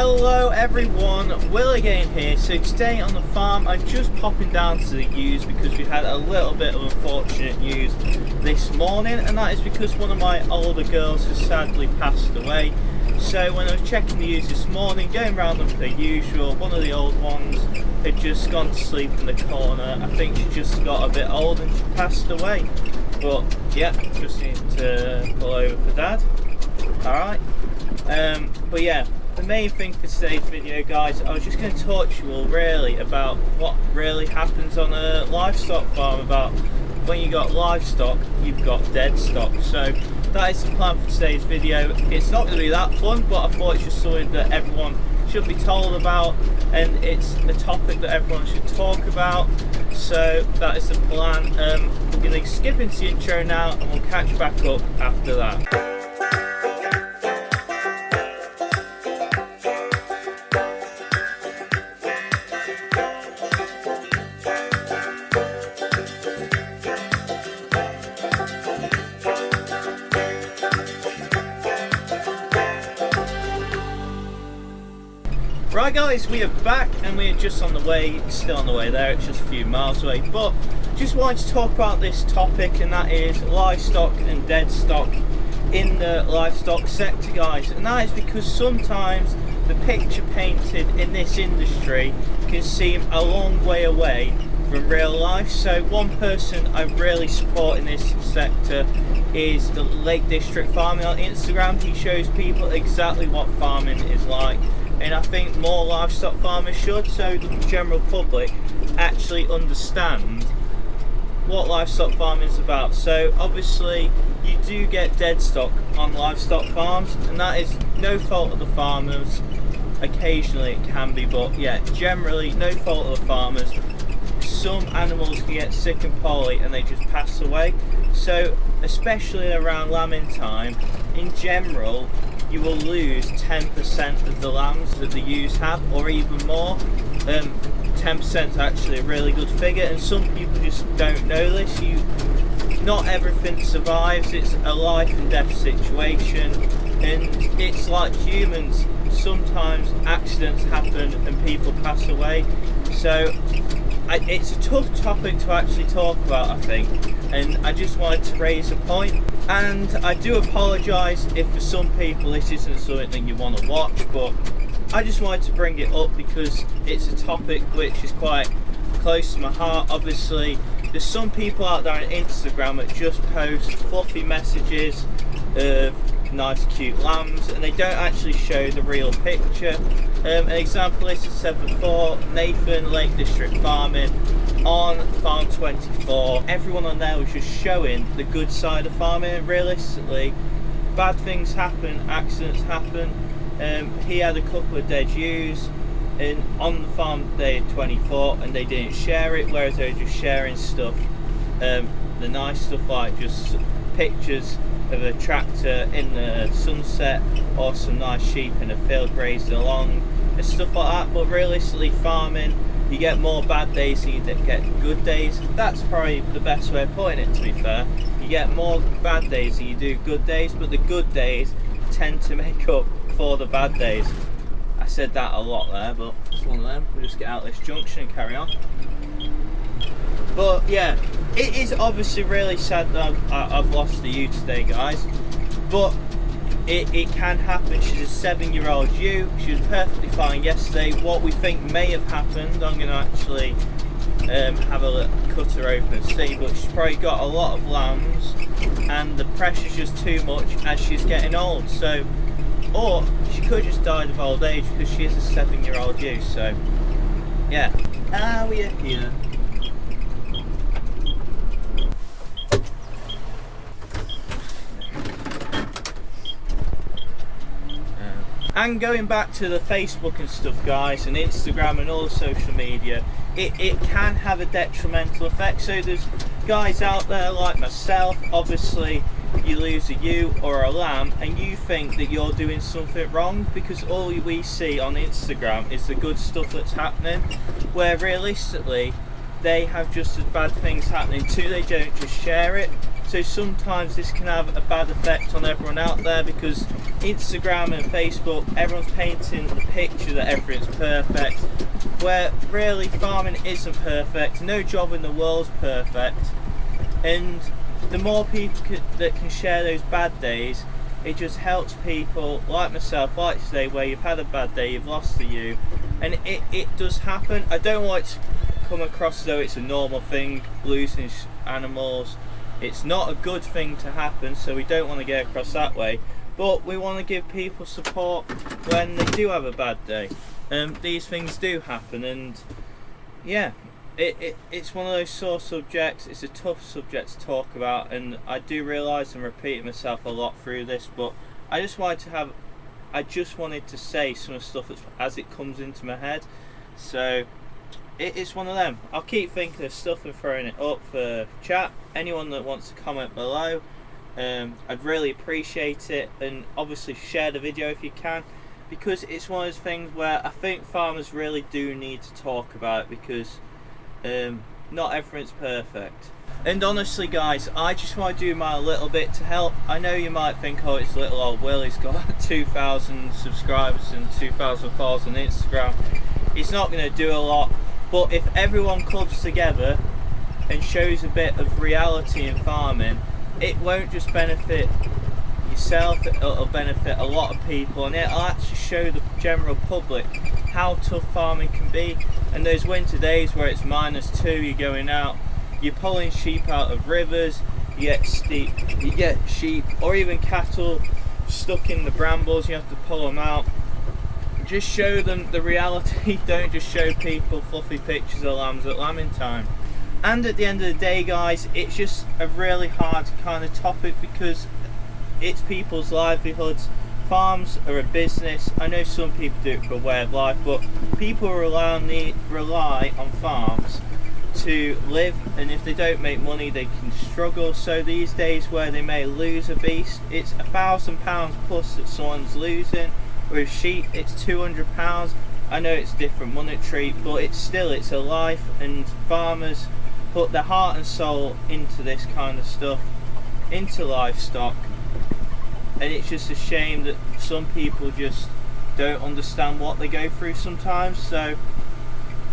Hello everyone, Will again here. So today on the farm I'm just popping down to the ewes because we had a little bit of unfortunate news this morning, and that is because one of my older girls has sadly passed away. So when I was checking the ewes this morning, going around them per usual, one of the old ones had just gone to sleep in the corner. I think she just got a bit old and she passed away. But yeah, just need to pull over for Dad. Alright. But yeah, the main thing for today's video, guys, I was just going to talk to you all really about what really happens on a livestock farm. About when you got livestock, you've got dead stock. So that is the plan for today's video. It's not going to be that fun, but I thought it's just something that everyone should be told about, and it's a topic that everyone should talk about. So that is the plan. We're going to skip into the intro now and we'll catch back up after that. Right guys, we are back and we're just on the way, still on the way there, it's just a few miles away, but just wanted to talk about this topic, and that is livestock and dead stock in the livestock sector, guys. And that is because sometimes the picture painted in this industry can seem a long way away from real life. So one person I really support in this sector is the Lake District Farming on Instagram. He shows people exactly what farming is like, and I think more livestock farmers should, so the general public actually understand what livestock farming is about. So obviously you do get dead stock on livestock farms, and that is no fault of the farmers. Occasionally it can be, but yeah, generally no fault of the farmers. Some animals can get sick and poorly and they just pass away. So especially around lambing time, in general you will lose 10% of the lambs that the ewes have, or even more. 10% is actually a really good figure, and some people just don't know this. Not everything survives. It's a life and death situation, and it's like humans. Sometimes accidents happen and people pass away. So it's a tough topic to actually talk about, I think, and I just wanted to raise a point. And I do apologise if for some people this isn't something that you want to watch, but I just wanted to bring it up because it's a topic which is quite close to my heart. Obviously there's some people out there on Instagram that just post fluffy messages of nice cute lambs, and they don't actually show the real picture. An example is, I said before, Nathan, Lake District Farming on Farm 24. Everyone on there was just showing the good side of farming, and realistically bad things happen, accidents happen. He had a couple of dead ewes, and on the farm they had 24 and they didn't share it, whereas they were just sharing stuff, the nice stuff like just pictures of a tractor in the sunset or some nice sheep in a field grazing along and stuff like that. But realistically, farming, you get more bad days than you get good days. That's probably the best way of putting it, to be fair. You get more bad days than you do good days, but the good days tend to make up for the bad days. I said that a lot there, but it's one of them. We'll just get out this junction and carry on. But yeah, it is obviously really sad that I've lost the ewe today, guys, but it can happen. She's a 7-year-old ewe. She was perfectly fine yesterday. What we think may have happened, I'm going to actually have a look, cut her open and see, but she's probably got a lot of lambs and the pressure's just too much as she's getting old. So, or she could have just died of old age because she is a 7-year-old ewe. So yeah, we are here. And going back to the Facebook and stuff, guys, and Instagram and all the social media, it can have a detrimental effect. So there's guys out there like myself, obviously you lose a ewe or a lamb and you think that you're doing something wrong because all we see on Instagram is the good stuff that's happening, where realistically they have just as bad things happening too. They don't just share it. So sometimes this can have a bad effect on everyone out there, because Instagram and Facebook, everyone's painting the picture that everything's perfect, where really farming isn't perfect. No job in the world's perfect. And the more people that can share those bad days, it just helps people like myself, like today, where you've had a bad day, you've lost a ewe, and it does happen. I don't want it to come across as though it's a normal thing, losing animals. It's not a good thing to happen, so we don't want to get across that way, but we want to give people support when they do have a bad day. These things do happen, and yeah, it's one of those sore subjects. It's a tough subject to talk about, and I do realise I'm repeating myself a lot through this, but I just wanted to say some of the stuff as it comes into my head. So it's one of them. I'll keep thinking of stuff and throwing it up for chat. Anyone that wants to comment below, I'd really appreciate it, and obviously share the video if you can, because it's one of those things where I think farmers really do need to talk about it, because not everything's perfect. And honestly guys, I just want to do my little bit to help. I know you might think, oh, it's little old Will, he's got 2,000 subscribers and 2,000 followers on Instagram. He's not going to do a lot, but if everyone clubs together and shows a bit of reality in farming, it won't just benefit yourself, it'll benefit a lot of people, and it'll actually show the general public how tough farming can be. And those winter days where it's -2, you're going out, you're pulling sheep out of rivers, you get sheep or even cattle stuck in the brambles, you have to pull them out. Just show them the reality. Don't just show people fluffy pictures of lambs at lambing time. And at the end of the day guys, it's just a really hard kind of topic, because it's people's livelihoods. Farms are a business. I know some people do it for a way of life, but people rely on farms to live, and if they don't make money they can struggle. So these days where they may lose a beast, it's £1,000 plus that someone's losing. With sheep it's £200. I know it's different monetary, but it's a life, and farmers put their heart and soul into this kind of stuff, into livestock, and it's just a shame that some people just don't understand what they go through sometimes. So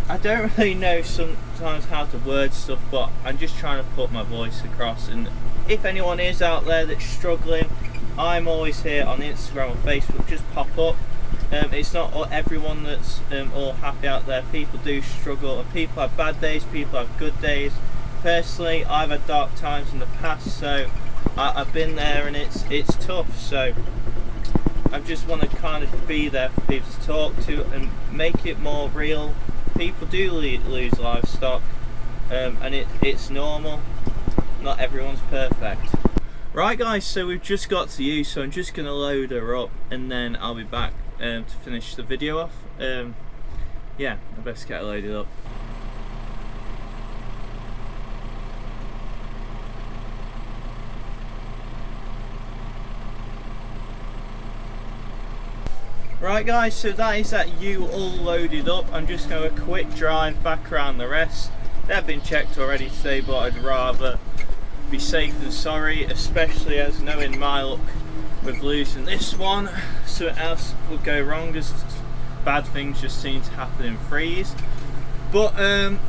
I don't really know sometimes how to word stuff, but I'm just trying to put my voice across. And if anyone is out there that's struggling, I'm always here on Instagram or Facebook. Just pop up. It's not everyone that's all happy out there. People do struggle, and people have bad days, people have good days. Personally, I've had dark times in the past, so I've been there, and it's tough. So I just want to kind of be there for people to talk to and make it more real. People do lose livestock, and it's normal. Not everyone's perfect. Right guys, so we've just got to you, so I'm just going to load her up and then I'll be back to finish the video off. Yeah, I best get her loaded up. Right guys, so that is that ewe all loaded up. I'm just going to quick drive back around the rest. They've been checked already today, but I'd rather be safe than sorry, especially as knowing my luck with losing this one, something else would go wrong, as bad things just seem to happen in freeze. But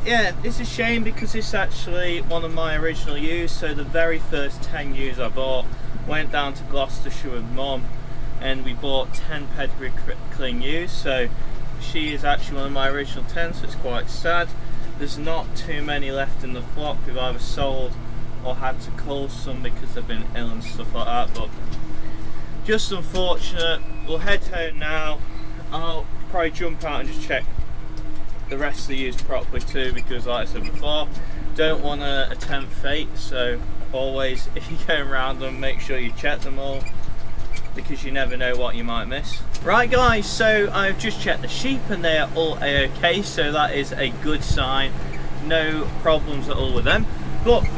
yeah, it's a shame because it's actually one of my original ewes. So the very first 10 ewes I bought went down to Gloucestershire with Mum, and we bought 10 pedigree clean ewes. So she is actually one of my original 10, so it's quite sad. There's not too many left in the flock. We've either sold or had to cull some because they've been ill and stuff like that, but just unfortunate. We'll head home now. I'll probably jump out and just check the rest of the ewes properly too, because like I said before, don't want to attempt fate. So always, if you're going around them, make sure you check them all, because you never know what you might miss. Right guys, so I've just checked the sheep and they are all a-okay, so that is a good sign. No problems at all with them. But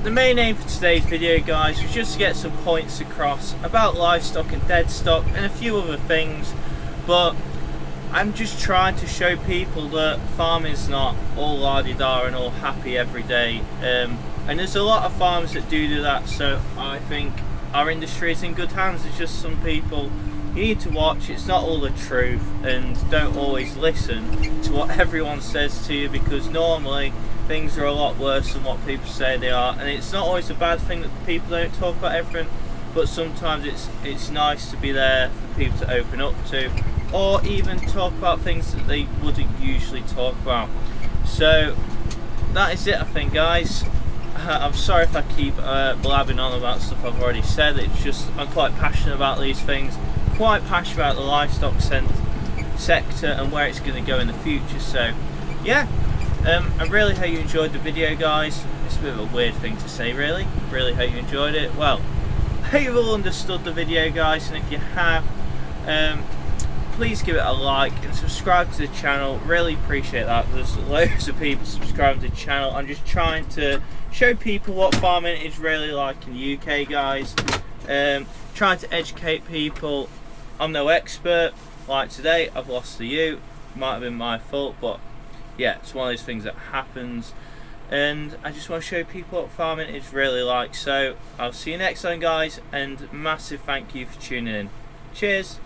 the main aim for today's video guys was just to get some points across about livestock and dead stock and a few other things. But I'm just trying to show people that farming's not all la-di-da and all happy every day, and there's a lot of farmers that do that, so I think our industry is in good hands. There's just some people you need to watch. It's not all the truth, and don't always listen to what everyone says to you, because normally things are a lot worse than what people say they are, and it's not always a bad thing that people don't talk about everything, but sometimes it's nice to be there for people to open up to, or even talk about things that they wouldn't usually talk about. So that is it, I think, guys. I'm sorry if I keep blabbing on about stuff I've already said. It's just I'm quite passionate about these things, quite passionate about the livestock sector and where it's going to go in the future. So yeah, I really hope you enjoyed the video, guys. It's a bit of a weird thing to say, really hope you enjoyed it. Well, I hope you've all understood the video, guys, and if you have, please give it a like and subscribe to the channel. Really appreciate that. There's loads of people subscribing to the channel. I'm just trying to show people what farming is really like in the UK, guys. Trying to educate people. I'm no expert. Like today, I've lost the ewe. Might have been my fault, but yeah, it's one of those things that happens, and I just want to show people what farming is really like. So I'll see you next time, guys, and massive thank you for tuning in. Cheers.